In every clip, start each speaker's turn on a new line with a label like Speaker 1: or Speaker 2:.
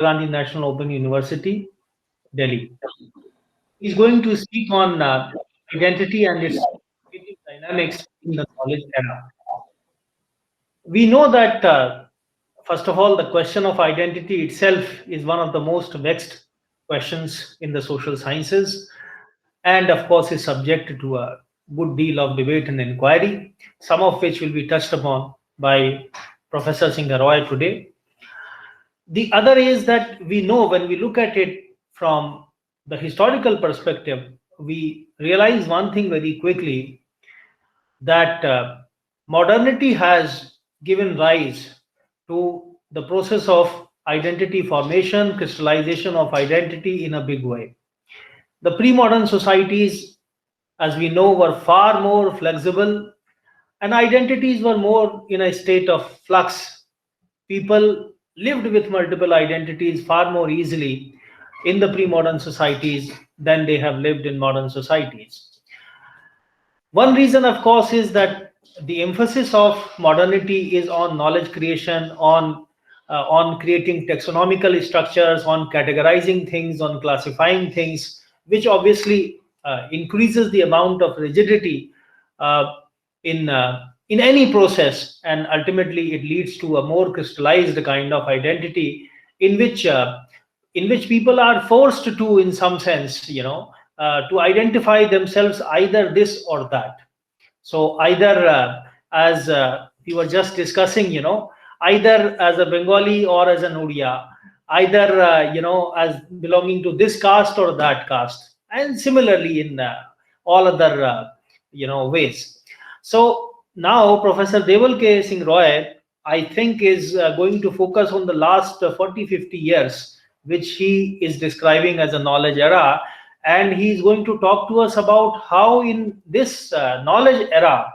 Speaker 1: Gandhi National Open University, Delhi. He's going to speak on identity and its dynamics in the knowledge era. We know that, first of all, the question of identity itself is one of the most vexed questions in the social sciences, and of course, is subject to a good deal of debate and inquiry, some of which will be touched upon by Professor Singh Roy today. The other is that we know when we look at it from the historical perspective, we realize one thing very quickly, that modernity has given rise to the process of identity formation, crystallization of identity in a big way. The pre modern societies, as we know, were far more flexible, and identities were more in a state of flux. People lived with multiple identities far more easily in the pre modern societies than they have lived in modern societies. One reason, of course, is that the emphasis of modernity is on knowledge creation, on creating taxonomical structures, on categorizing things, on classifying things, which obviously increases the amount of rigidity uh, in any process, and ultimately it leads to a more crystallized kind of identity in which people are forced to, in some sense, to identify themselves either this or that. So either, as we were just discussing, either as a Bengali or as an Odia, either as belonging to this caste or that caste, and similarly in all other ways. So now Professor Deval K. Singh Roy, I think, is going to focus on the last 40, 50 years, which he is describing as a knowledge era. And he's going to talk to us about how, in this knowledge era,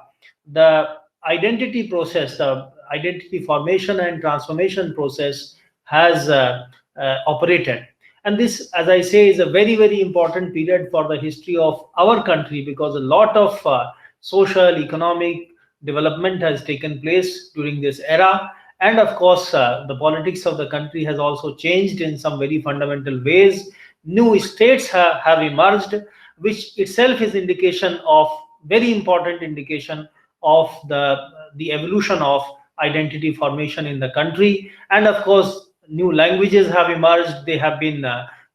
Speaker 1: the identity process, the identity formation and transformation process has operated. And this, as I say, is a very, very important period for the history of our country, because a lot of social, economic development has taken place during this era. And of course, the politics of the country has also changed in some very fundamental ways. New states have emerged, which itself is indication of, very important indication of the evolution of identity formation in the country. And of course, new languages have emerged. They have been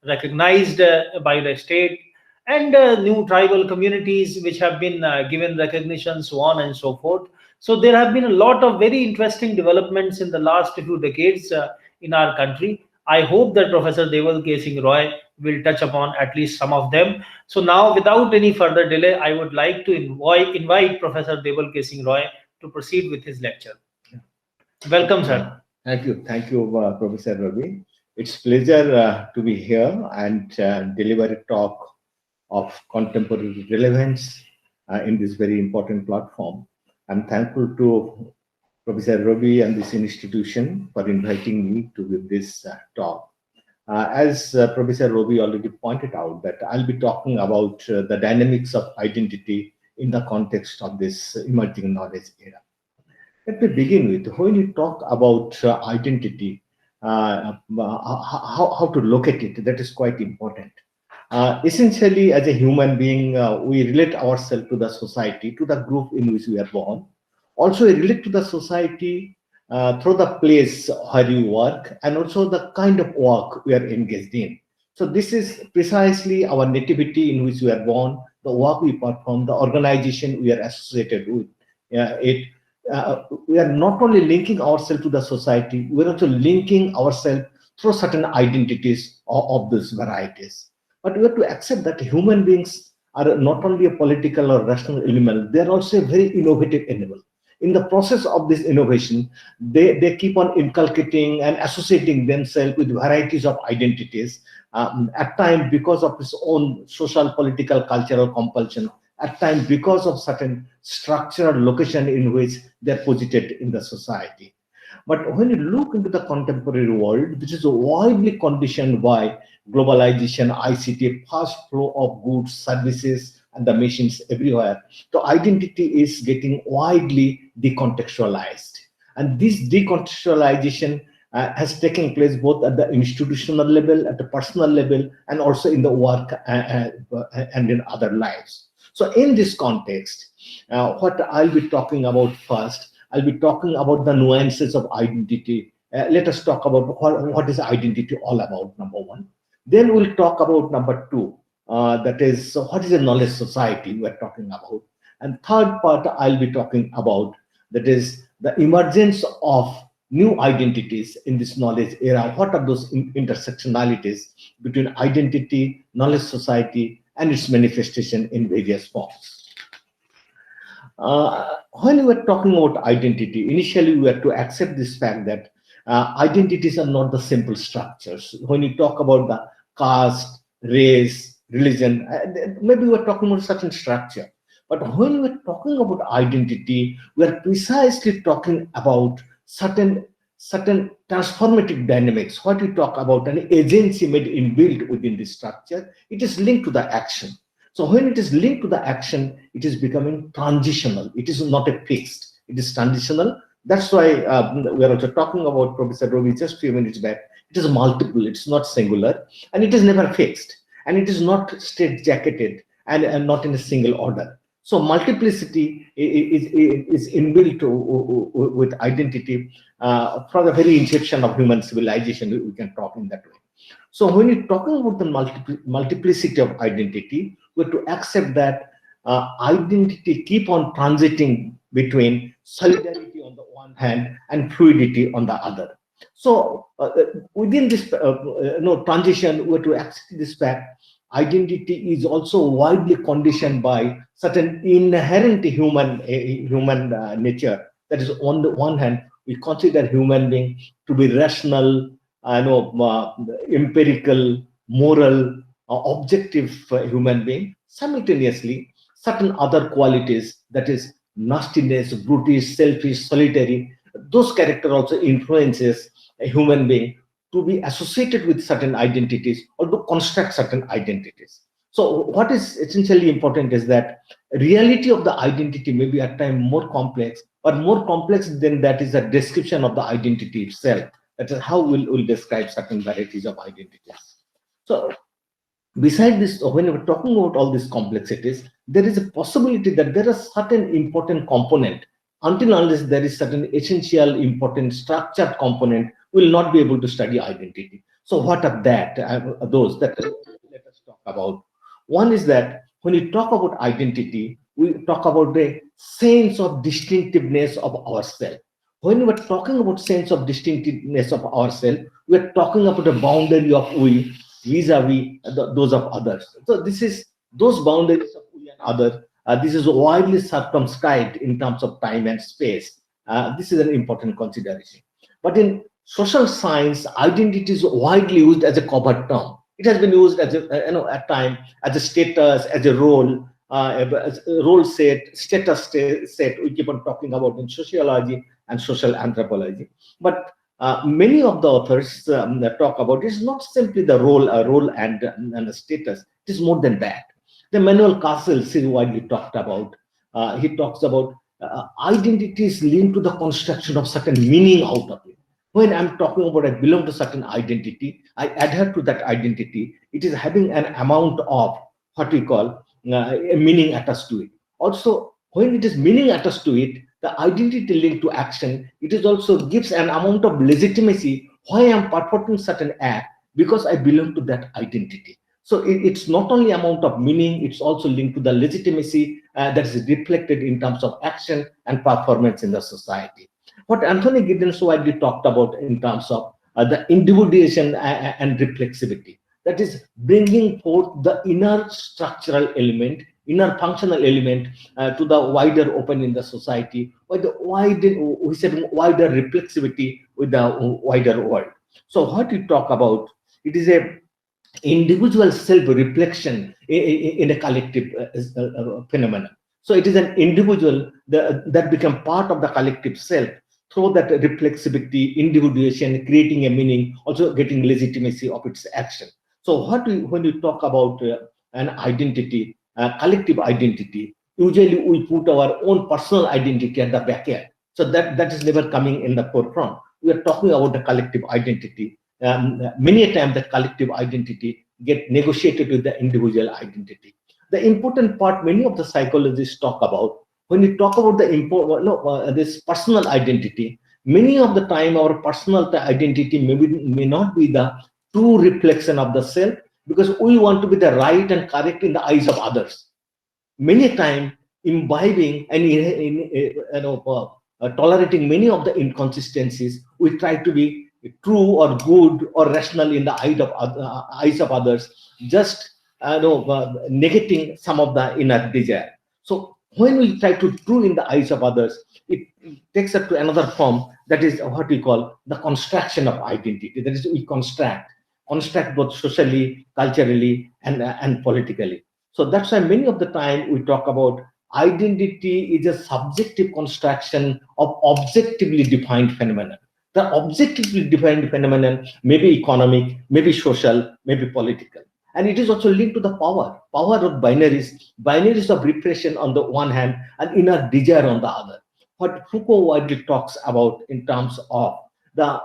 Speaker 1: recognized by the state, and new tribal communities which have been given recognition, so on and so forth. So there have been a lot of very interesting developments in the last few decades in our country. I hope that Professor Deval K. Singh Roy will touch upon at least some of them. So now, without any further delay, I would like to invite Professor Deval K. Singh Roy to proceed with his lecture. Welcome, sir.
Speaker 2: Thank you, Professor Ravi. It's pleasure to be here and deliver a talk of contemporary relevance in this very important platform. I'm thankful to Professor Ravi and this institution for inviting me to give this talk. As Professor Ravi already pointed out, that I'll be talking about the dynamics of identity in the context of this emerging knowledge era. Let me begin with, when you talk about identity, how to locate it, that is quite important. Essentially, as a human being, we relate ourselves to the society, to the group in which we are born. Also, we relate to the society through the place where we work, and also the kind of work we are engaged in. So this is precisely our nativity in which we are born, the work we perform, the organization we are associated with. We are not only linking ourselves to the society, we are also linking ourselves through certain identities of these varieties. But we have to accept that human beings are not only a political or rational element, they are also a very innovative animal. In the process of this innovation, they keep on inculcating and associating themselves with varieties of identities, at times because of its own social, political, cultural compulsion, at times because of certain structural location in which they're posited in the society. But when you look into the contemporary world, which is widely conditioned by globalization, ICT, fast flow of goods, services, and the machines everywhere, the identity is getting widely decontextualized. And this decontextualization has taken place both at the institutional level, at the personal level, and also in the work and in other lives. So in this context, what I'll be talking about first, I'll be talking about the nuances of identity. Let us talk about what is identity all about, number one. Then we'll talk about number two, that is, so what is a knowledge society we're talking about. And third part I'll be talking about, that is the emergence of new identities in this knowledge era. What are those intersectionalities between identity, knowledge society, and its manifestation in various forms? When we were talking about identity, initially we had to accept this fact that identities are not the simple structures. When you talk about the caste, race, religion, maybe we're talking about certain structure. But when we're talking about identity, we're precisely talking about certain transformative dynamics. What we talk about an agency made inbuilt within this structure, it is linked to the action. So when it is linked to the action, it is becoming transitional. It is not a fixed, it is transitional. That's why we are also talking about, Professor Rovi just a few minutes back, it is multiple, it's not singular, and it is never fixed, and it is not straight-jacketed and not in a single order. So multiplicity is inbuilt with identity from the very inception of human civilization. We can talk in that way. So when you're talking about the multiplicity of identity, we have to accept that identity keep on transiting between solidarity on the one hand and fluidity on the other. So within this transition, we have to accept this fact. Identity is also widely conditioned by certain inherent human nature. That is, on the one hand, we consider human being to be rational, empirical, moral, objective human being. Simultaneously, certain other qualities, that is nastiness, brutish, selfish, solitary, those character also influences a human being to be associated with certain identities or to construct certain identities. So what is essentially important is that reality of the identity may be at times more complex, but more complex than that is a description of the identity itself. That is how we'll describe certain varieties of identities. So beside this, when we're talking about all these complexities, there is a possibility that there are certain important component. Until unless there is certain essential, important, structured component, will not be able to study identity. So what are that? Those that let us talk about. One is that when we talk about identity, we talk about the sense of distinctiveness of ourselves. When we're talking about sense of distinctiveness of ourselves, we're talking about the boundary of we vis-a-vis those of others. So this is those boundaries of we and other. This is widely circumscribed in terms of time and space. This is an important consideration. But in social science, identity is widely used as a covered term. It has been used as a, at time as a status, as a role set, status set. We keep on talking about in sociology and social anthropology. But many of the authors that talk about it is not simply the role and the status. It is more than that. The Manuel Castells is widely talked about. He talks about identity is linked to the construction of certain meaning out of it. When I'm talking about I belong to certain identity, I adhere to that identity. It is having an amount of what we call a meaning attached to it. Also, when it is meaning attached to it, the identity linked to action, it is also gives an amount of legitimacy why I'm performing certain act because I belong to that identity. So it's not only amount of meaning, it's also linked to the legitimacy that is reflected in terms of action and performance in the society. What Anthony Giddens widely talked about in terms of the individuation and reflexivity, that is bringing forth the inner structural element, inner functional element to the wider open in the society, with the wider reflexivity with the wider world. So what we talk about, it is a individual self-reflection in a collective phenomenon. So it is an individual that become part of the collective self through that reflexivity, individuation, creating a meaning, also getting legitimacy of its action. So when we talk about an identity, collective identity, usually we put our own personal identity at the back end. So that is never coming in the forefront. we are talking about the collective identity. Many a time the collective identity get negotiated with the individual identity. The important part many of the psychologists talk about, when we talk about the this personal identity, many of the time our personal identity may not be the true reflection of the self, because we want to be the right and correct in the eyes of others. Many time imbibing and tolerating many of the inconsistencies, we try to be true or good or rational in the eyes of others, just negating some of the inner desire. So when we try to true in the eyes of others, it takes up to another form, that is what we call the construction of identity. That is, we construct both socially, culturally, and politically. So that's why many of the time we talk about identity is a subjective construction of objectively defined phenomenon. The objectively defined phenomenon may be economic, maybe social, maybe political. And it is also linked to the power of binaries of repression on the one hand and inner desire on the other. What Foucault widely talks about in terms of the,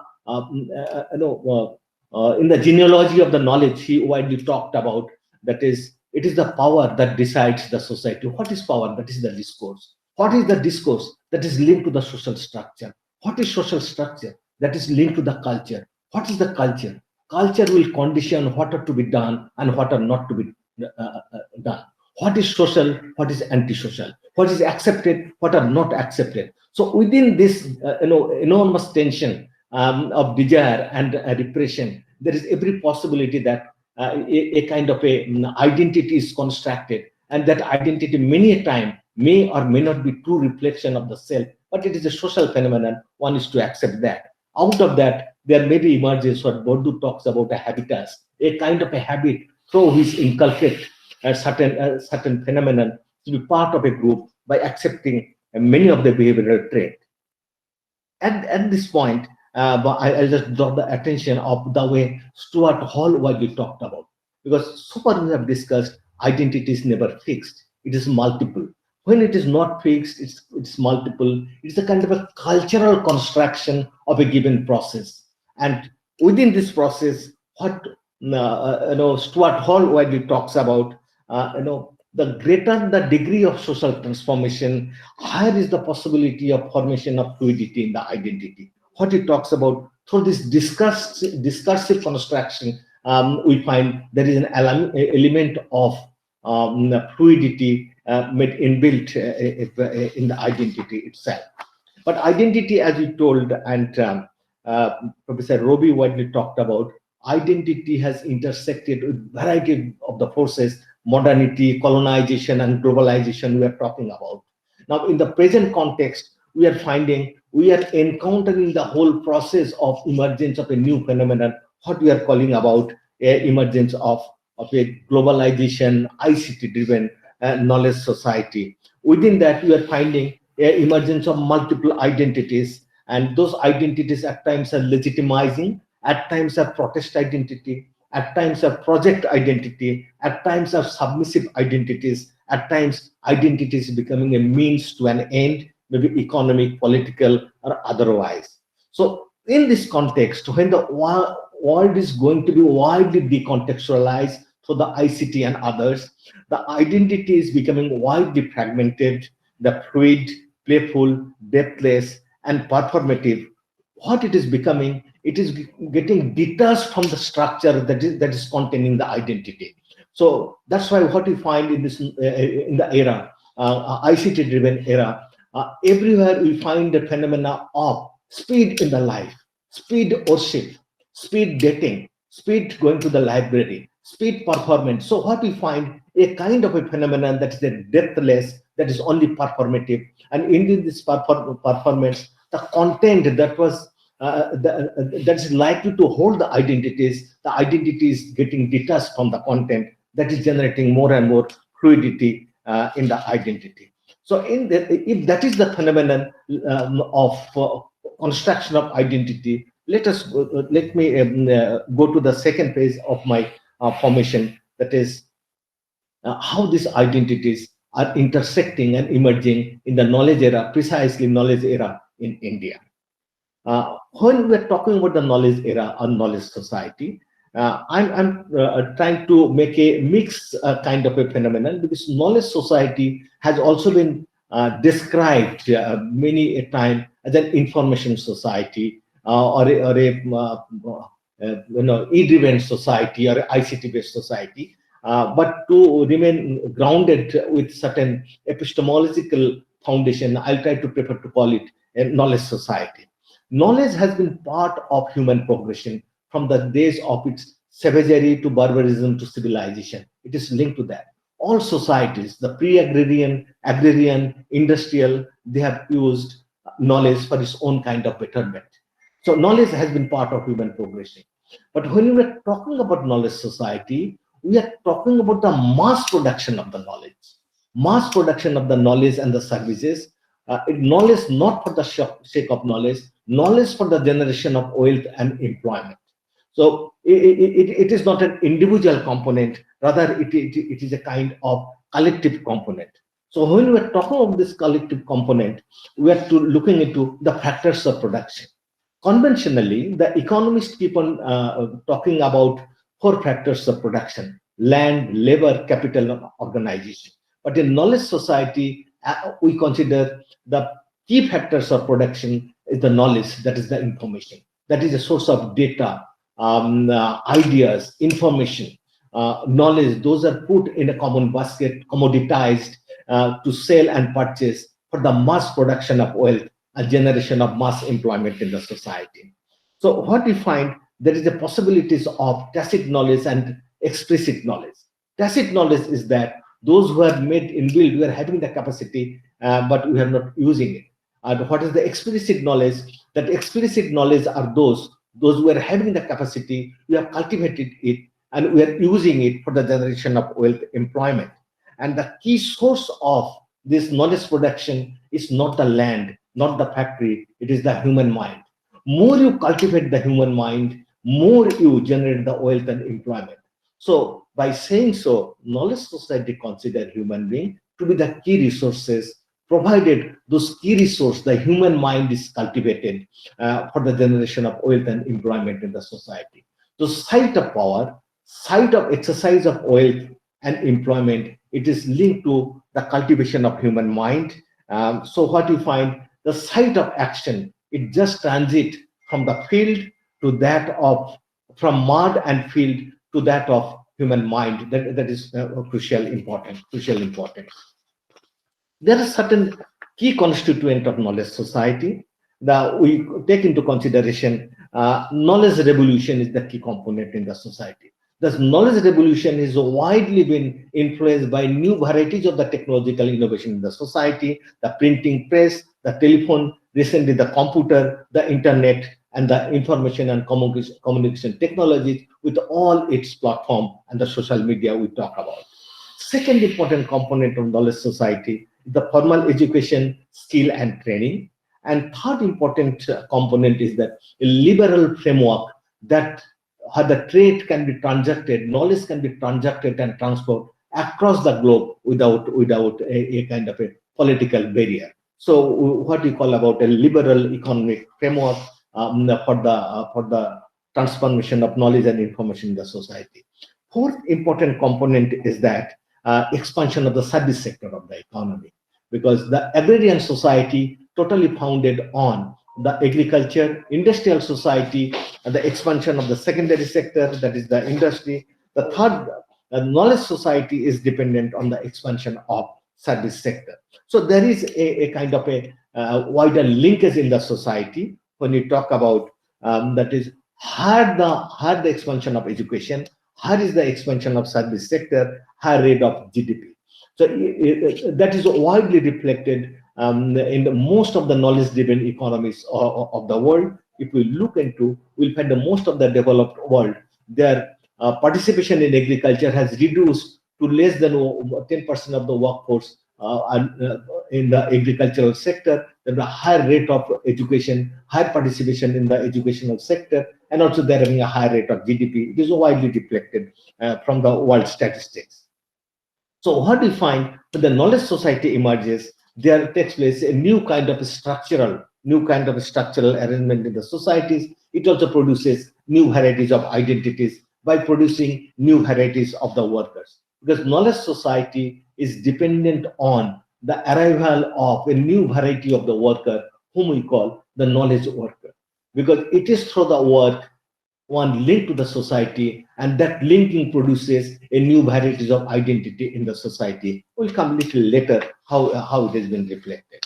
Speaker 2: in the genealogy of the knowledge, he widely talked about, that is, it is the power that decides the society. What is power? That is the discourse. What is the discourse? That is linked to the social structure. What is social structure? That is linked to the culture. What is the culture? Culture will condition what are to be done and what are not to be done. What is social? What is anti-social? What is accepted? What are not accepted? So within this enormous tension of desire and repression, there is every possibility that a kind of identity is constructed, and that identity many a time may or may not be true reflection of the self, but it is a social phenomenon. One is to accept that. Out of that, there may be emerges what Bourdieu talks about, a habitus, a kind of a habit through which inculcate a certain phenomenon to be part of a group by accepting many of the behavioral traits. At this point, I'll just draw the attention of the way Stuart Hall widely talked about, because so far we have discussed identity is never fixed, it is multiple. When it is not fixed, it's multiple. It's a kind of a cultural construction of a given process, and within this process, what Stuart Hall widely talks about, the greater the degree of social transformation, higher is the possibility of formation of fluidity in the identity. What he talks about, through this discursive construction, we find there is an element of fluidity made inbuilt in the identity itself. But identity, as we told, and Professor Roby widely talked about, identity has intersected with variety of the forces, modernity, colonization, and globalization we are talking about. Now, in the present context, we are encountering the whole process of emergence of a new phenomenon, what we are calling about emergence of a globalization, ICT-driven knowledge society. Within that, we are finding emergence of multiple identities, and those identities at times are legitimizing, at times are protest identity, at times are project identity, at times are submissive identities, at times identities becoming a means to an end, maybe economic, political, or otherwise. So in this context, when the world is going to be widely decontextualized through the ICT and others, the identity is becoming widely fragmented, the fluid, playful, depthless, and performative. What it is becoming, it is getting detached from the structure that is containing the identity. So that's why what we find in this in the era, ICT-driven era, everywhere we find the phenomena of speed in the life, speed worship, speed dating, speed going to the library, speed performance. So what we find, a kind of a phenomenon that is a depthless, that is only performative, and in this performance, the content that was that is likely to hold the identities is getting detached from the content, that is generating more and more fluidity in the identity. So if that is the phenomenon of construction of identity, let me go to the second phase of my formation, that is how these identities are intersecting and emerging in the knowledge era, precisely knowledge era in India. When we're talking about the knowledge era or knowledge society, I'm trying to make a mixed kind of a phenomenon, because knowledge society has also been described many a time as an information society, or a e-driven society or ICT-based society. But to remain grounded with certain epistemological foundation, I'll try to prefer to call it a knowledge society. Knowledge has been part of human progression from the days of its savagery to barbarism to civilization. It is linked to that. All societies, the pre-agrarian, agrarian, industrial, they have used knowledge for its own kind of betterment. So knowledge has been part of human progression. But when we are talking about knowledge society, we are talking about the mass production of the knowledge, mass production of the knowledge and the services. Knowledge not for the sake of knowledge, knowledge for the generation of wealth and employment. So it is not an individual component, rather it is a kind of collective component. So when we are talking of this collective component, we are looking into the factors of production. Conventionally, the economists keep on talking about four factors of production: land, labor, capital, and organization. But in knowledge society, we consider the key factors of production is the knowledge, that is the information, that is a source of data, ideas, information, knowledge. Those are put in a common basket, commoditized to sell and purchase for the mass production of wealth, a generation of mass employment in the society. So what we find, there is a possibilities of tacit knowledge and explicit knowledge. Tacit knowledge is that those who are made inbuilt, we are having the capacity, but we are not using it. And what is the explicit knowledge? That explicit knowledge are those who are having the capacity, we have cultivated it, and we are using it for the generation of wealth, employment. And the key source of this knowledge production is not the land, not the factory, it is the human mind. More you cultivate the human mind, more you generate the wealth and employment. So by saying so, knowledge society consider human being to be the key resources, provided those key resources, the human mind is cultivated for the generation of wealth and employment in the society. So site of power, site of exercise of wealth and employment, it is linked to the cultivation of human mind. So what you find, the site of action, it just transit from the field to that of, from mud and field to that of human mind. That is crucial important. There are certain key constituent of knowledge society that we take into consideration. Knowledge revolution is the key component in the society. Thus, knowledge revolution is widely been influenced by new varieties of the technological innovation in the society, the printing press, the telephone, recently the computer, the internet, and the information and communication technologies with all its platform and the social media we talk about. Second important component of knowledge society is the formal education, skill and training. And third important component is that a liberal framework that how the trade can be transacted, knowledge can be transacted and transferred across the globe without a kind of a political barrier. So what we call about a liberal economic framework for the transformation of knowledge and information in the society. Fourth important component is that expansion of the service sector of the economy, because the agrarian society totally founded on the agriculture, industrial society, and the expansion of the secondary sector, that is the industry. The third, knowledge society is dependent on the expansion of service sector. So there is a kind of a wider linkage in the society when you talk about that is higher the expansion of education, higher is the expansion of service sector, higher rate of GDP. So that is widely reflected in most of the knowledge-driven economies of the world. If we look into, we'll find that most of the developed world, their participation in agriculture has reduced to less than 10% of the workforce in the agricultural sector. There's a higher rate of education, higher participation in the educational sector, and also they're having a higher rate of GDP. It is widely reflected from the world statistics. So what we find when the knowledge society emerges, there takes place a new kind of structural new kind of structural arrangement in the societies. It also produces new varieties of identities by producing new varieties of the workers. Because knowledge society is dependent on the arrival of a new variety of the worker, whom we call the knowledge worker. Because it is through the work one link to the society, and that linking produces a new varieties of identity in the society. We'll come a little later how it has been reflected.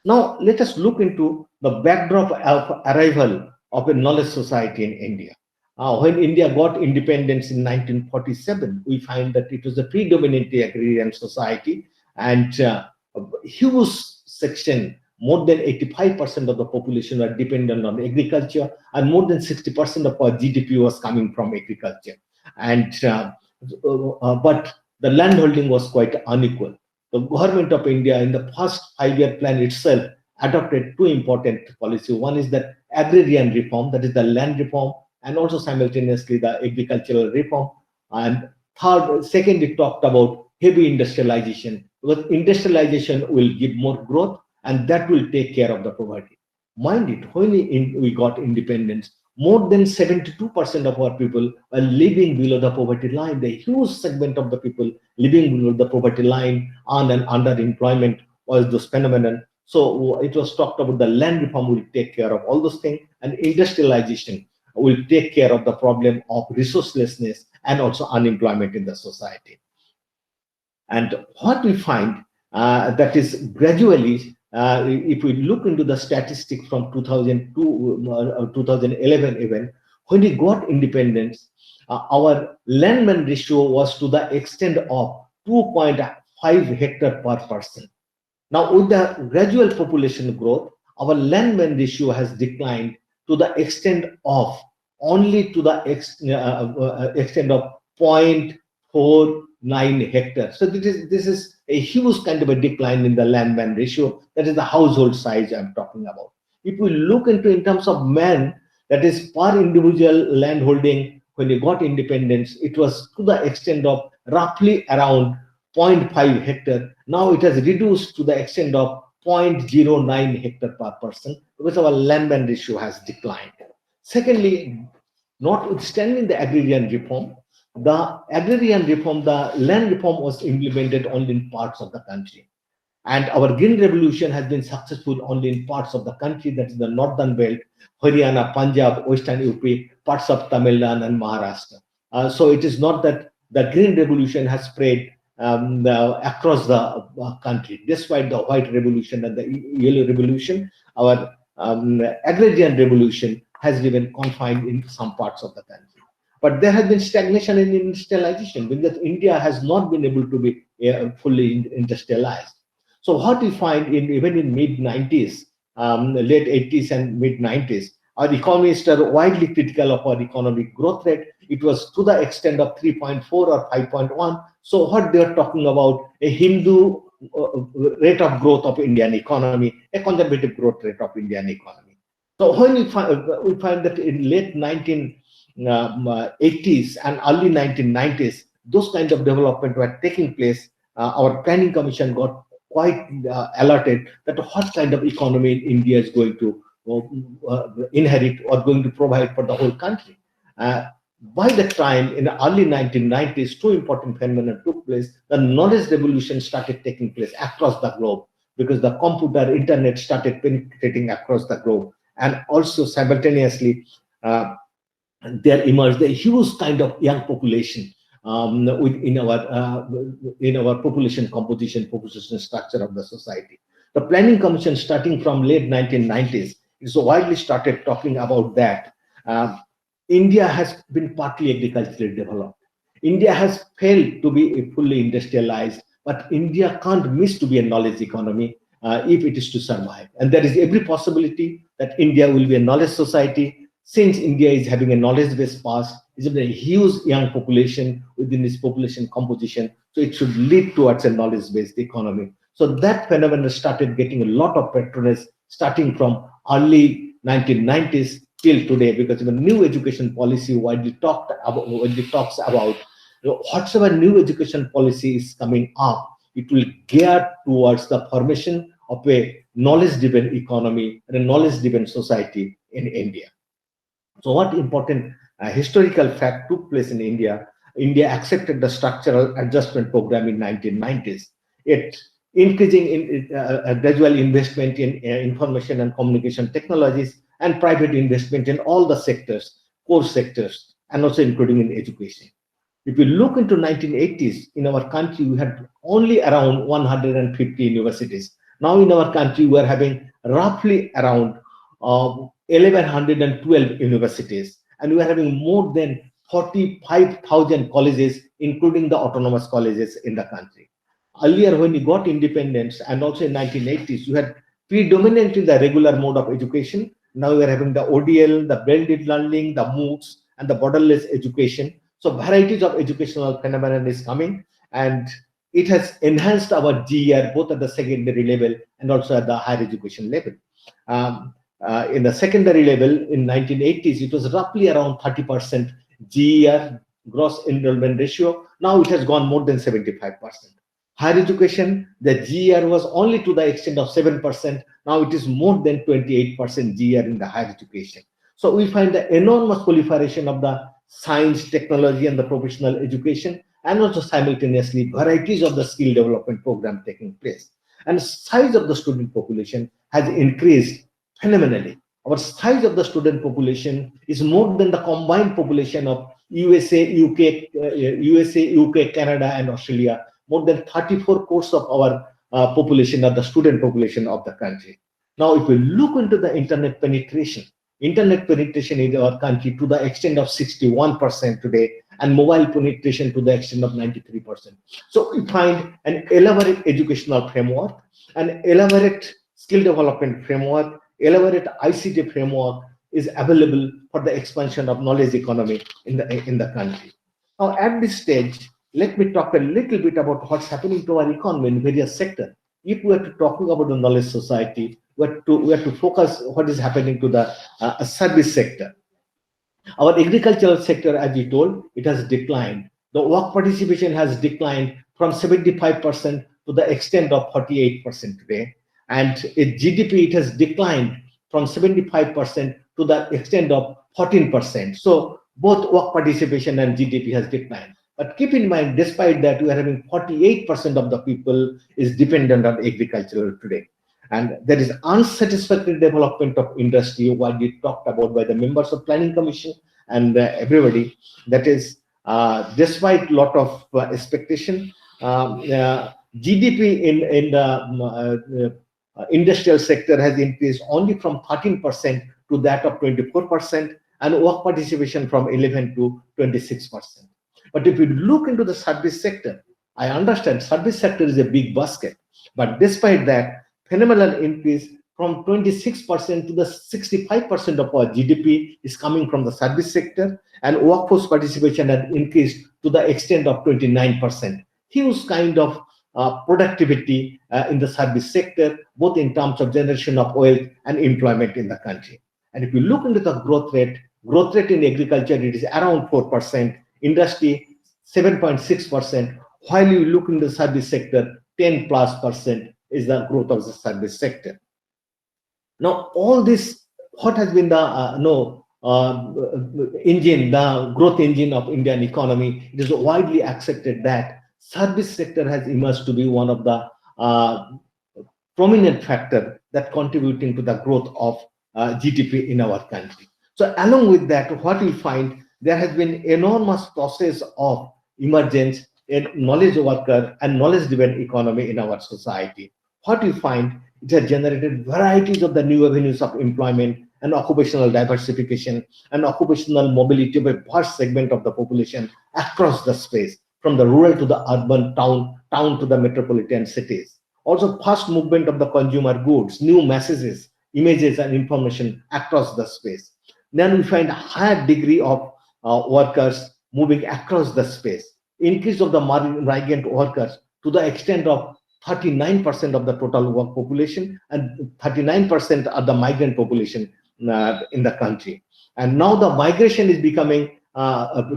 Speaker 2: Now, let us look into the backdrop of arrival of a knowledge society in India. When India got independence in 1947, we find that it was a predominantly agrarian society, and a huge section, more than 85% of the population were dependent on agriculture, and more than 60% of our GDP was coming from agriculture. And but the landholding was quite unequal. The government of India in the first 5-year plan itself adopted two important policies. One is that agrarian reform, that is the land reform, and also simultaneously the agricultural reform. And second, it talked about heavy industrialization, because industrialization will give more growth and that will take care of the poverty. Mind it, when we got independence, more than 72% of our people are living below the poverty line. The huge segment of the people living below the poverty line and underemployment was this phenomenon. So it was talked about the land reform will take care of all those things, and industrialization will take care of the problem of resourcelessness and also unemployment in the society. And what we find that is gradually, if we look into the statistics from 2002, 2011 even, when we got independence, our landman ratio was to the extent of 2.5 hectare per person. Now, with the gradual population growth, our landman ratio has declined to the extent of only to the extent of 0.49 hectares. So this is a huge kind of a decline in the landman ratio. That is the household size I'm talking about. If we look into in terms of man, that is per individual land holding, when we got independence, it was to the extent of roughly around 0.5 hectare. Now it has reduced to the extent of 0.09 hectare per person, because our landman ratio has declined. Secondly, notwithstanding the agrarian reform, the land reform was implemented only in parts of the country. And our green revolution has been successful only in parts of the country, that is the northern belt, Haryana, Punjab, western UP, parts of Tamil Nadu and Maharashtra. So it is not that the green revolution has spread across the country. Despite the white revolution and the yellow revolution, our agrarian revolution has been confined in some parts of the country. But there has been stagnation in industrialization, because India has not been able to be fully industrialized. So what we find even in mid-90s, late 80s and mid-90s, our economists are widely critical of our economic growth rate. It was to the extent of 3.4 or 5.1. So what they are talking about, a Hindu rate of growth of Indian economy, a conservative growth rate of Indian economy. So when we find that in late 1980s and early 1990s, those kind of development were taking place. Our planning commission got quite alerted that what kind of economy India is going to inherit or going to provide for the whole country. By the time in the early 1990s, two important phenomena took place. The knowledge revolution started taking place across the globe, because the computer, internet started penetrating across the globe. And also simultaneously, there emerged a huge kind of young population in our population composition, population structure of the society. The planning commission, starting from late 1990s, is widely started talking about that. India has been partly agriculturally developed. India has failed to be fully industrialized, but India can't miss to be a knowledge economy if it is to survive. And there is every possibility that India will be a knowledge society, since India is having a knowledge-based past. It's a huge young population within its population composition, so it should lead towards a knowledge-based economy. So that phenomenon started getting a lot of patronage starting from early 1990s till today, because the new education policy widely talks about whatever new education policy is coming up, it will gear towards the formation of a knowledge-driven economy and a knowledge-driven society in India. So what important historical fact took place in India? India accepted the structural adjustment program in 1990s. It increasing in gradual investment in information and communication technologies and private investment in all the sectors, core sectors, and also including in education. If you look into 1980s, in our country, we had only around 150 universities. Now in our country, we are having roughly around 1,112 universities, and we are having more than 45,000 colleges, including the autonomous colleges in the country. Earlier, when we got independence, and also in 1980s, you had predominantly the regular mode of education. Now we are having the ODL, the blended learning, the MOOCs, and the borderless education. So varieties of educational phenomenon is coming, and it has enhanced our GER both at the secondary level and also at the higher education level. In the secondary level, in 1980s, it was roughly around 30% GER, gross enrollment ratio. Now it has gone more than 75%. Higher education, the GER was only to the extent of 7%. Now it is more than 28% GER in the higher education. So we find the enormous proliferation of the science, technology, and the professional education, and also simultaneously varieties of the skill development program taking place. And size of the student population has increased phenomenally. Our size of the student population is more than the combined population of USA, UK, Canada, and Australia. More than 34 crores of our population are the student population of the country. Now, if we look into the internet penetration in our country to the extent of 61% today, and mobile penetration to the extent of 93%. So we find an elaborate educational framework, an elaborate skill development framework, elaborate ICT framework is available for the expansion of knowledge economy in the country. Now, at this stage, let me talk a little bit about what's happening to our economy in various sectors. If we are to talking about the knowledge society, we have to focus what is happening to the service sector. Our agricultural sector, as we told, it has declined. The work participation has declined from 75% to the extent of 48% today. And in GDP, it has declined from 75% to the extent of 14%. So both work participation and GDP has declined. But keep in mind, despite that, we are having 48% of the people is dependent on agriculture today. And there is unsatisfactory development of industry, widely talked about by the members of Planning Commission and everybody. That is, despite a lot of expectation, GDP in the industrial sector has increased only from 13% to that of 24%, and work participation from 11 to 26%. But if you look into the service sector, I understand service sector is a big basket, but despite that, phenomenal increase from 26% to the 65% of our GDP is coming from the service sector, and workforce participation has increased to the extent of 29%. Huge kind of productivity in the service sector, both in terms of generation of wealth and employment in the country. And if you look into the growth rate in agriculture, it is around 4%, industry 7.6%, while you look in the service sector, 10+% is the growth of the service sector. Now, all this, what has been the the growth engine of Indian economy? It is widely accepted that service sector has emerged to be one of the prominent factor that contributing to the growth of GDP in our country. So along with that, what we find, there has been enormous process of emergence in knowledge worker and knowledge-driven economy in our society. What we find, it has generated varieties of the new avenues of employment and occupational diversification and occupational mobility of a vast segment of the population across the space, from the rural to the urban, town to the metropolitan cities. Also, fast movement of the consumer goods, new messages, images, and information across the space. Then we find a higher degree of workers moving across the space. Increase of the migrant workers to the extent of 39% of the total work population, and 39% of the migrant population in the country. And now the migration is becoming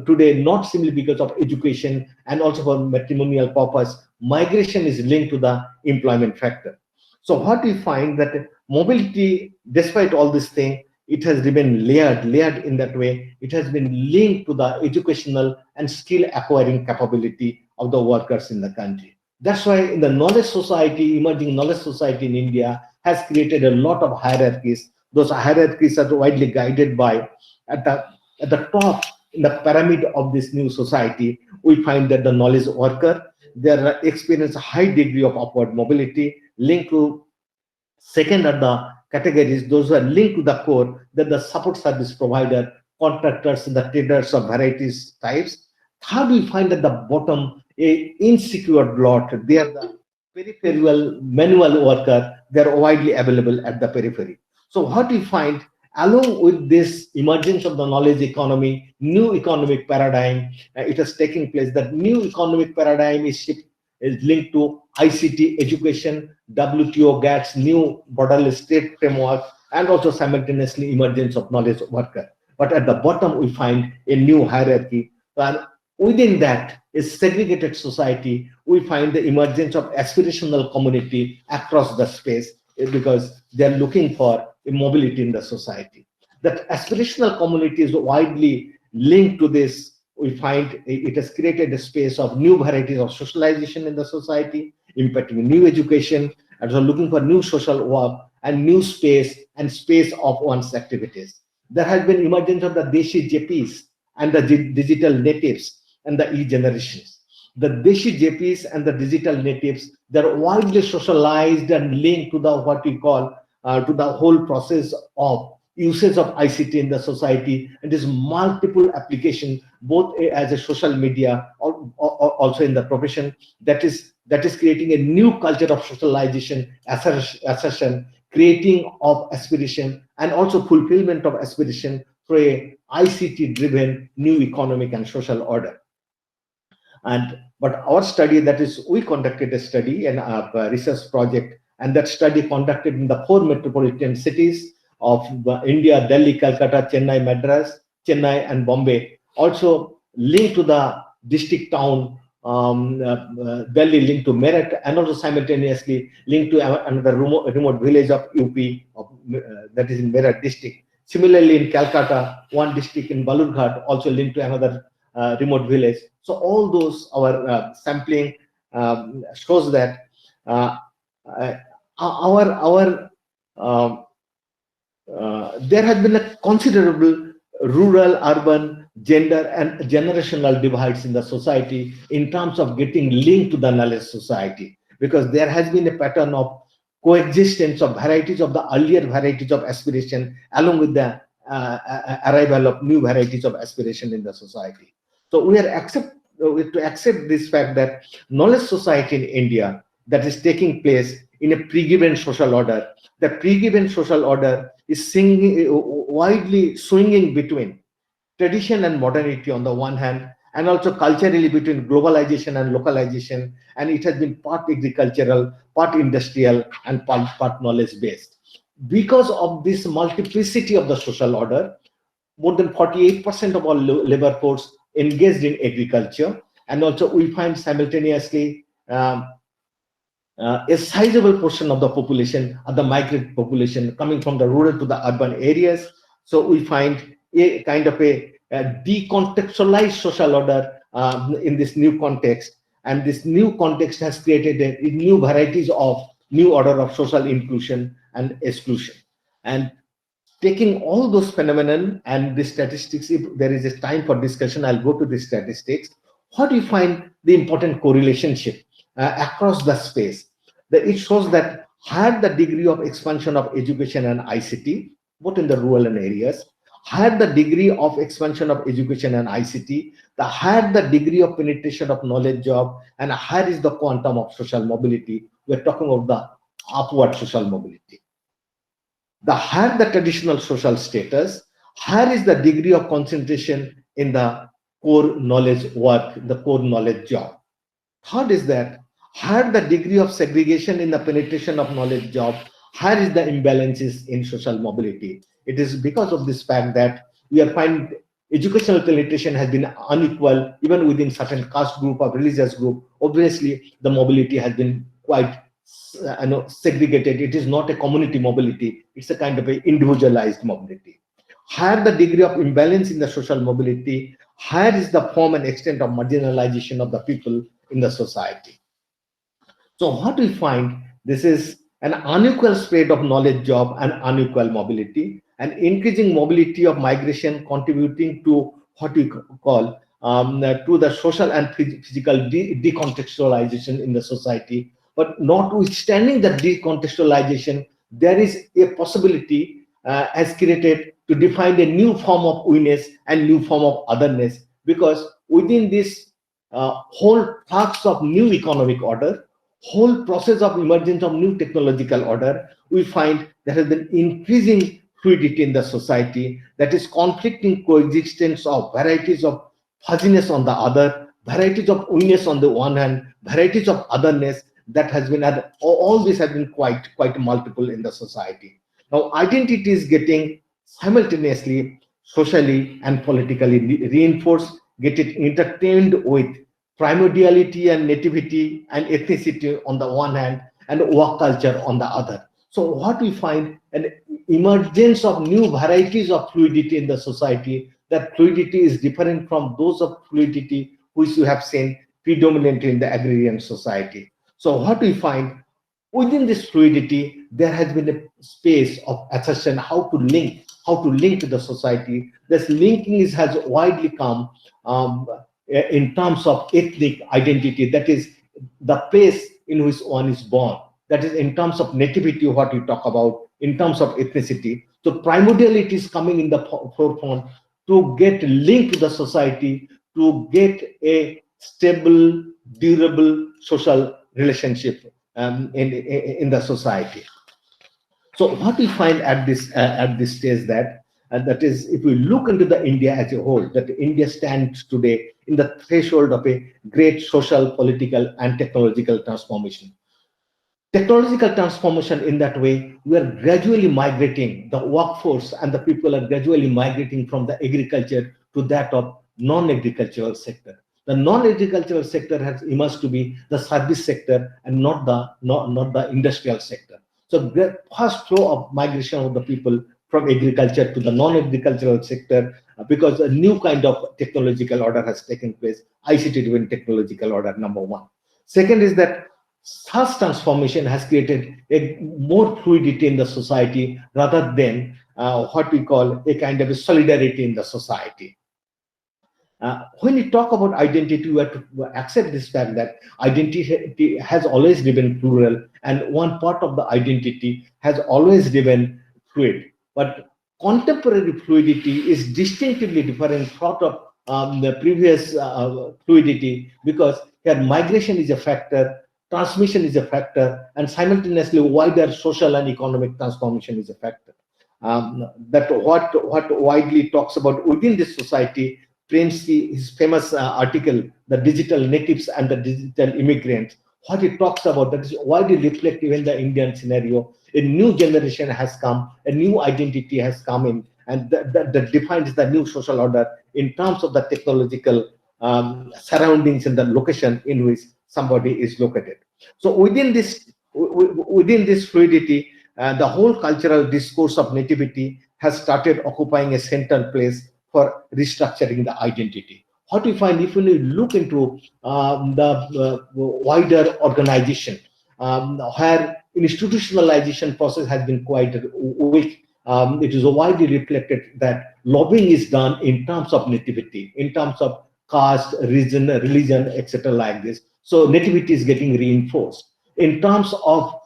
Speaker 2: today not simply because of education and also for matrimonial purpose. Migration is linked to the employment factor. So what we find that mobility, despite all this thing, it has been layered in that way. It has been linked to the educational and skill acquiring capability of the workers in the country. That's why in the knowledge society, emerging knowledge society in India has created a lot of hierarchies. Those hierarchies are widely guided by at the at the top in the pyramid of this new society. We find that the knowledge worker, they experience a high degree of upward mobility linked to second are the categories, those who are linked to the core, that the support service provider, contractors, the traders of varieties types. Third, we find at the bottom a insecure lot. They are the peripheral manual worker. They are widely available at the periphery. So what we find, along with this emergence of the knowledge economy, new economic paradigm, it is taking place. That new economic paradigm is linked to ICT education, WTO GATS, new borderless trade framework, and also simultaneously emergence of knowledge worker. But at the bottom, we find a new hierarchy. And within that is segregated society. We find the emergence of aspirational community across the space because they're looking for a mobility in the society. That aspirational community is widely linked to this. We find it has created a space of new varieties of socialization in the society, impacting new education, and so looking for new social work and new space and space of one's activities. There has been emergence of the Deshi JPs and the digital natives and the e-generations. The Deshi JPs and the digital natives, they're widely socialized and linked to the what we call to the whole process of usage of ICT in the society, and this multiple application both as a social media or also in the profession that is creating a new culture of socialization, assertion, creating of aspiration, and also fulfillment of aspiration through a ICT driven new economic and social order. And but our study, that is, we conducted a study and a research project, and that study conducted in the 4 metropolitan cities of India: Delhi, Calcutta, Chennai, Madras, Chennai, and Bombay. Also linked to the district town, Delhi linked to Meerut, and also simultaneously linked to another remote village of UP, that is in Meerut district. Similarly, in Calcutta, one district in Balurghat also linked to another remote village. So all those our sampling shows that our there has been a considerable rural-urban, gender and generational divides in the society in terms of getting linked to the knowledge society, because there has been a pattern of coexistence of varieties of the earlier varieties of aspiration along with the arrival of new varieties of aspiration in the society. So we to accept this fact that knowledge society in India that is taking place in a pre-given social order. The pre-given social order is widely swinging between tradition and modernity on the one hand, and also culturally between globalization and localization, and it has been part agricultural, part industrial, and part knowledge based. Because of this multiplicity of the social order, more than 48% of our labor force engaged in agriculture, and also we find simultaneously a sizable portion of the population, of the migrant population, coming from the rural to the urban areas. So we find a kind of a decontextualized social order in this new context, and this new context has created a new varieties of new order of social inclusion and exclusion. And taking all those phenomenon and the statistics, if there is a time for discussion, I'll go to the statistics. What do you find the important correlationship across the space? That it shows that higher the degree of expansion of education and ICT, both in the rural and areas, higher the degree of expansion of education and ICT, the higher the degree of penetration of knowledge job, and higher is the quantum of social mobility. We're talking about the upward social mobility. The higher the traditional social status, higher is the degree of concentration in the core knowledge work, the core knowledge job. Third is that higher the degree of segregation in the penetration of knowledge job, higher is the imbalances in social mobility. It is because of this fact that we are finding educational penetration has been unequal even within certain caste group or religious group. Obviously, the mobility has been quite segregated. It is not a community mobility. It's a kind of a individualized mobility. Higher the degree of imbalance in the social mobility, higher is the form and extent of marginalization of the people in the society. So what we find, this is an unequal spread of knowledge job and unequal mobility, and increasing mobility of migration contributing to what we call to the social and physical decontextualization in the society. But notwithstanding the decontextualization, there is a possibility as created to define a new form of we-ness and new form of otherness, because within this whole flux of new economic order, whole process of emergence of new technological order, we find there has been increasing fluidity in the society, that is conflicting coexistence of varieties of fuzziness on the other, varieties of we-ness on the one hand, varieties of otherness, that has been all this has been quite multiple in the society. Now identity is getting simultaneously socially and politically reinforced, get it entertained with primordiality and nativity and ethnicity on the one hand, and work culture on the other. So what we find, an emergence of new varieties of fluidity in the society, that fluidity is different from those of fluidity which you have seen predominant in the agrarian society. So what we find, within this fluidity, there has been a space of assertion, how to link to the society. This linking has widely come in terms of ethnic identity, that is the place in which one is born, that is in terms of nativity, what we talk about, in terms of ethnicity. So primordiality is coming in the forefront to get linked to the society, to get a stable, durable social relationship in the society. So what we find at this stage, that is, if we look into the India as a whole, that India stands today in the threshold of a great social, political, and technological transformation. Technological transformation in that way, we are gradually migrating, the workforce and the people are gradually migrating from the agriculture to that of non-agricultural sector. The non-agricultural sector has emerged to be the service sector and not the industrial sector. So the first flow of migration of the people from agriculture to the non-agricultural sector, because a new kind of technological order has taken place, ICT-driven technological order, number one. Second is that such transformation has created a more fluidity in the society rather than what we call a kind of a solidarity in the society. When we talk about identity, we have to accept this fact that identity has always been plural, and one part of the identity has always been fluid. But contemporary fluidity is distinctively different from the previous fluidity, because here migration is a factor, transmission is a factor, and simultaneously wider social and economic transformation is a factor. That what widely talks about within this society. Premski, his famous article, The Digital Natives and the Digital Immigrants, what it talks about, that is widely reflective in the Indian scenario. A new generation has come, a new identity has come in, and that defines the new social order in terms of the technological surroundings and the location in which somebody is located. So within this fluidity, the whole cultural discourse of nativity has started occupying a central place for restructuring the identity. What we find, if we look into the wider organization, where institutionalization process has been quite weak, it is widely reflected that lobbying is done in terms of nativity, in terms of caste, religion, etc. like this. So nativity is getting reinforced. In terms of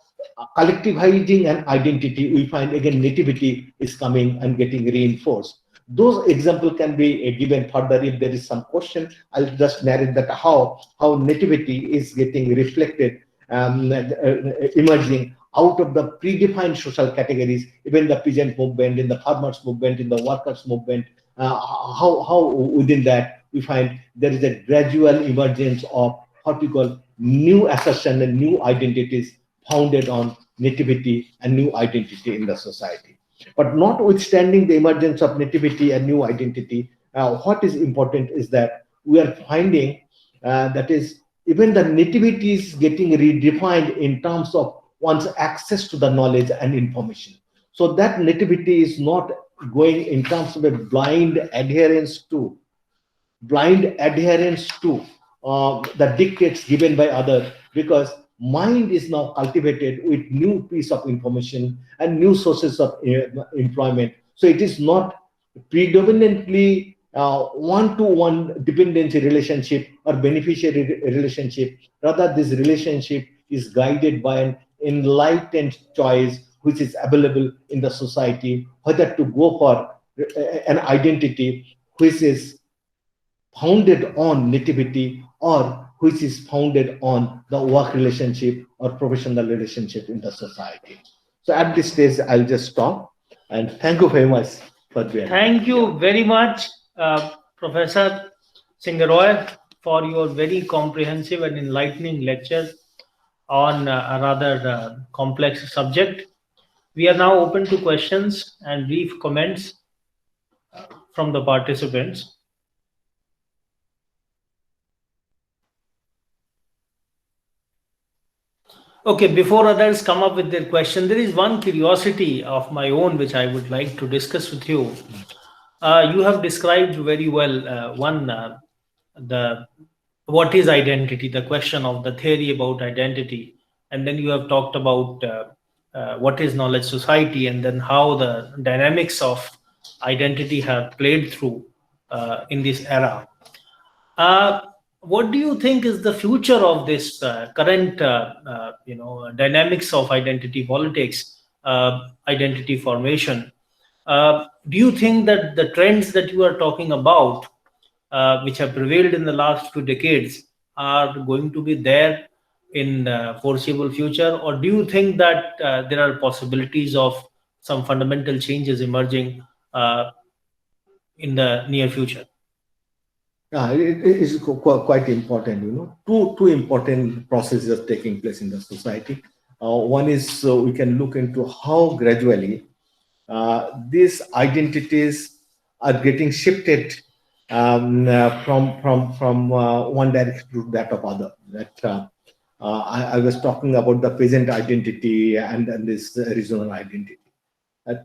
Speaker 2: collectivizing an identity, we find again nativity is coming and getting reinforced. Those examples can be given further if there is some question. I'll just narrate that how nativity is getting reflected, emerging out of the predefined social categories, even the peasant movement, in the farmers movement, in the workers movement, how within that we find there is a gradual emergence of what we call new assertion and new identities founded on nativity and new identity in the society. But notwithstanding the emergence of nativity and new identity, what is important is that we are finding that is even the nativity is getting redefined in terms of one's access to the knowledge and information. So that nativity is not going in terms of a blind adherence to the dictates given by others, because mind is now cultivated with new piece of information and new sources of employment. So it is not predominantly one-to-one dependency relationship or beneficiary relationship. Rather, this relationship is guided by an enlightened choice which is available in the society, whether to go for an identity which is founded on nativity or which is founded on the work relationship or professional relationship in the society. So at this stage, I'll just stop and thank you very much for being.
Speaker 1: Thank you very much, Professor Singaroy, for your very comprehensive and enlightening lecture on a rather complex subject. We are now open to questions and brief comments from the participants. Okay, before others come up with their question, there is one curiosity of my own which I would like to discuss with you. You have described very well the what is identity, the question of the theory about identity, and then you have talked about what is knowledge society, and then how the dynamics of identity have played through in this era. What do you think is the future of this current dynamics of identity politics, identity formation? Do you think that the trends that you are talking about, which have prevailed in the last 2 decades, are going to be there in the foreseeable future, or do you think that there are possibilities of some fundamental changes emerging in the near future?
Speaker 2: It is quite important, two important processes are taking place in the society. One is we can look into how gradually these identities are getting shifted from one direction to that of other. That I was talking about the peasant identity and this regional identity.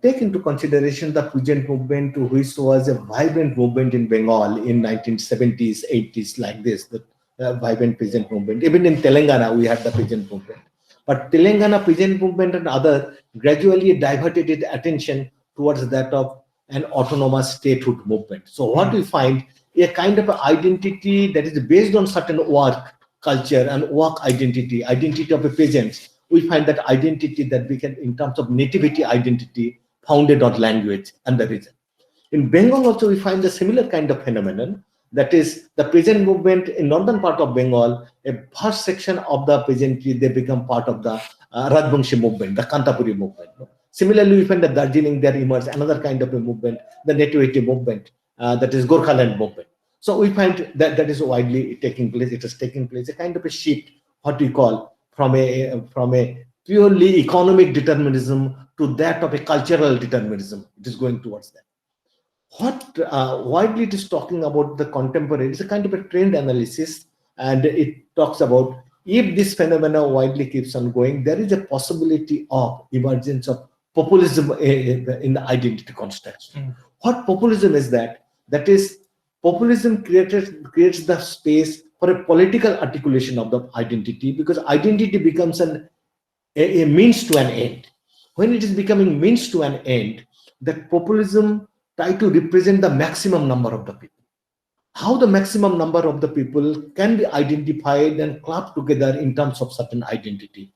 Speaker 2: Take into consideration the peasant movement, which was a vibrant movement in Bengal in 1970s, 80s, like this, the vibrant peasant movement. Even in Telangana, we had the peasant movement. But Telangana peasant movement and other gradually diverted its attention towards that of an autonomous statehood movement. So what we find, a kind of identity that is based on certain work culture and work identity of a peasant. We find that identity that we can, in terms of nativity identity, founded on language and the region. In Bengal also, we find a similar kind of phenomenon. That is, the peasant movement in northern part of Bengal, a vast section of the peasantry, they become part of the Rajbangshi movement, the Kantapuri movement. Similarly, we find that Darjeeling, there emerged another kind of a movement, the nativity movement, that is Gorkhaland movement. So we find that that is widely taking place. It is taking place, a kind of a shift, what we call, from a purely economic determinism to that of a cultural determinism. It is going towards that. What widely it is talking about the contemporary, it's a kind of a trend analysis, and it talks about if this phenomena widely keeps on going, there is a possibility of emergence of populism in the identity construction. What populism is that? That is, populism creates the space for a political articulation of the identity, because identity becomes a means to an end. When it is becoming means to an end, that populism try to represent the maximum number of the people. How the maximum number of the people can be identified and clubbed together in terms of certain identity.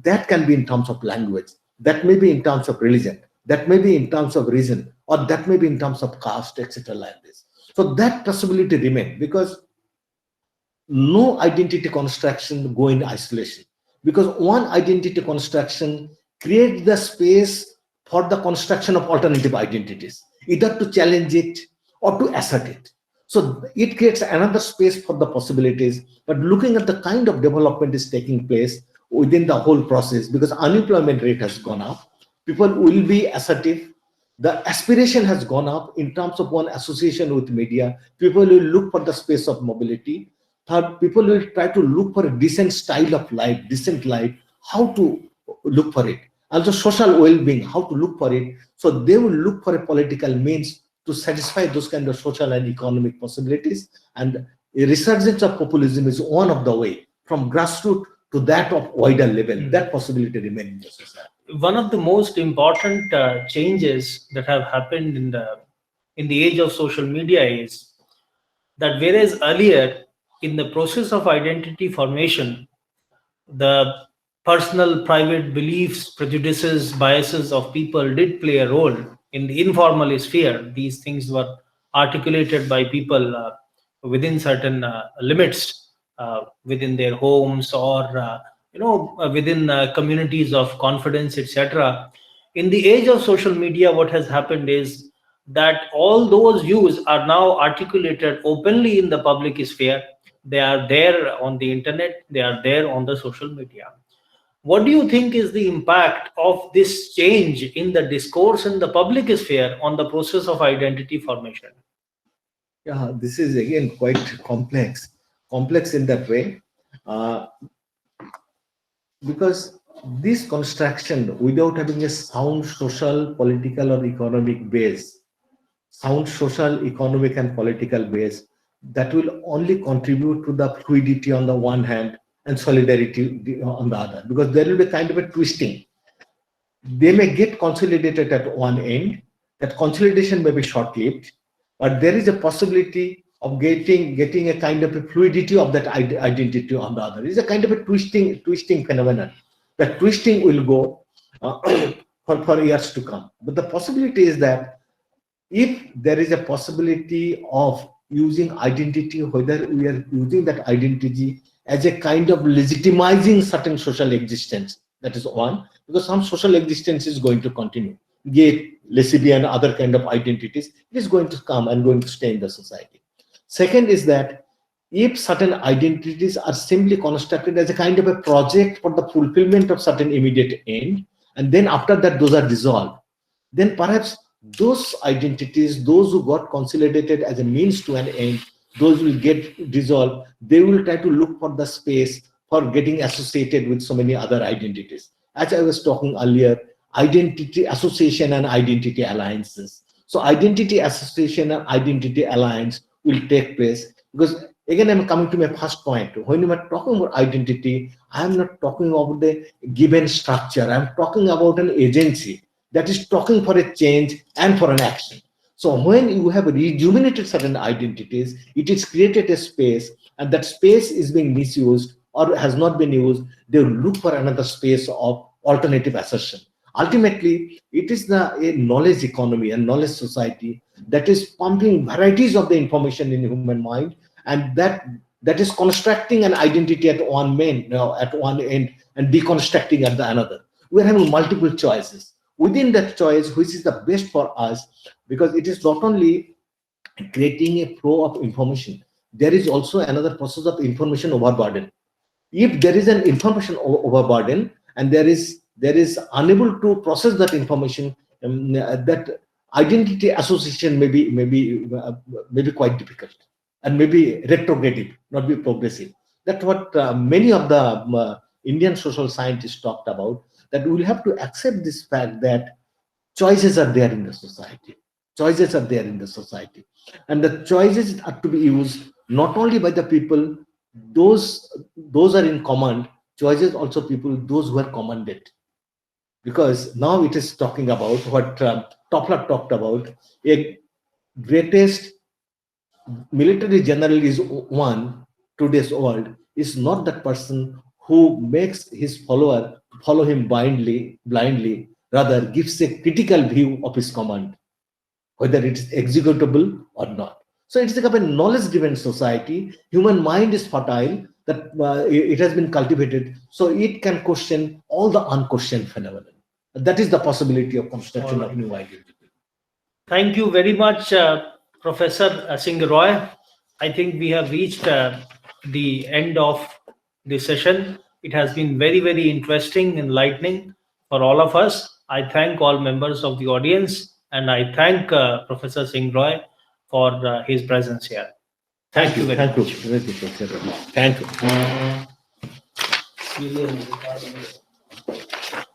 Speaker 2: That can be in terms of language, that may be in terms of religion, that may be in terms of reason, or that may be in terms of caste, etc. like this. So that possibility remains, because no identity construction go in isolation, because one identity construction creates the space for the construction of alternative identities, either to challenge it or to assert it. So it creates another space for the possibilities. But looking at the kind of development is taking place within the whole process, because unemployment rate has gone up, people will be assertive, the aspiration has gone up in terms of one association with media, people will look for the space of mobility. Third, people will try to look for a decent style of life, decent life, how to look for it. Also, social well-being, how to look for it. So they will look for a political means to satisfy those kind of social and economic possibilities. And a resurgence of populism is one of the way from grassroots to that of wider level. That possibility remains in the society.
Speaker 1: One of the most important changes that have happened in the age of social media is that whereas earlier in the process of identity formation, the personal private beliefs, prejudices, biases of people did play a role in the informal sphere. These things were articulated by people within certain limits, within their homes, or within communities of confidence, etc. In the age of social media, what has happened is that all those views are now articulated openly in the public sphere. They are there on the internet, they are there on the social media. What do you think is the impact of this change in the discourse in the public sphere on the process of identity formation?
Speaker 2: Yeah, this is again quite complex in that way, uh, because this construction, without having a sound social, political, or economic base, sound social, economic, and political base, that will only contribute to the fluidity on the one hand and solidarity on the other, because there will be kind of a twisting. They may get consolidated at one end. That consolidation may be short-lived, but there is a possibility of getting a kind of a fluidity of that identity on the other. It's a kind of a twisting phenomenon. That twisting will go for years to come. But the possibility is that if there is a possibility of using identity, whether we are using that identity as a kind of legitimizing certain social existence, that is one, because some social existence is going to continue. Gay, lesbian, other kind of identities, it is going to come and going to stay in the society. Second is that if certain identities are simply constructed as a kind of a project for the fulfillment of certain immediate end, and then after that those are dissolved, then perhaps those identities, those who got consolidated as a means to an end, those will get dissolved. They will try to look for the space for getting associated with so many other identities. As I was talking earlier, identity association and identity alliances. So identity association and identity alliance will take place, because again I'm coming to my first point. When we are talking about identity, I'm not talking about the given structure. I'm talking about an agency that is talking for a change and for an action. So when you have rejuvenated certain identities, it is created a space, and that space is being misused or has not been used. They will look for another space of alternative assertion. Ultimately, it is a knowledge economy and knowledge society that is pumping varieties of the information in the human mind, and that is constructing an identity at one end and deconstructing at the another. We are having multiple choices. Within that choice, which is the best for us, because it is not only creating a flow of information, there is also another process of information overburden. If there is an information overburden and there is unable to process that information, that identity association may be quite difficult and maybe retrogressive, not be progressive. That's what many of the Indian social scientists talked about, that we will have to accept this fact that choices are there in the society. Choices are there in the society. And the choices are to be used not only by the people, those are in command, choices also people, those who are commanded. Because now it is talking about what Toffler talked about, a greatest military general is one, today's world, is not that person who makes his follower follow him blindly, rather gives a critical view of his command, whether it is executable or not. So it's like a knowledge-driven society. Human mind is fertile, that it has been cultivated, so it can question all the unquestioned phenomena. That is the possibility of construction of new identity.
Speaker 1: Thank you very much, Professor Singh Roy. I think we have reached the end of the session. It has been very, very interesting, enlightening for all of us. I thank all members of the audience, and I thank Professor Singh Roy for his presence here.
Speaker 2: Thank you.
Speaker 1: very
Speaker 2: Thank you.
Speaker 1: much.
Speaker 2: Thank you. Thank you.
Speaker 1: Really,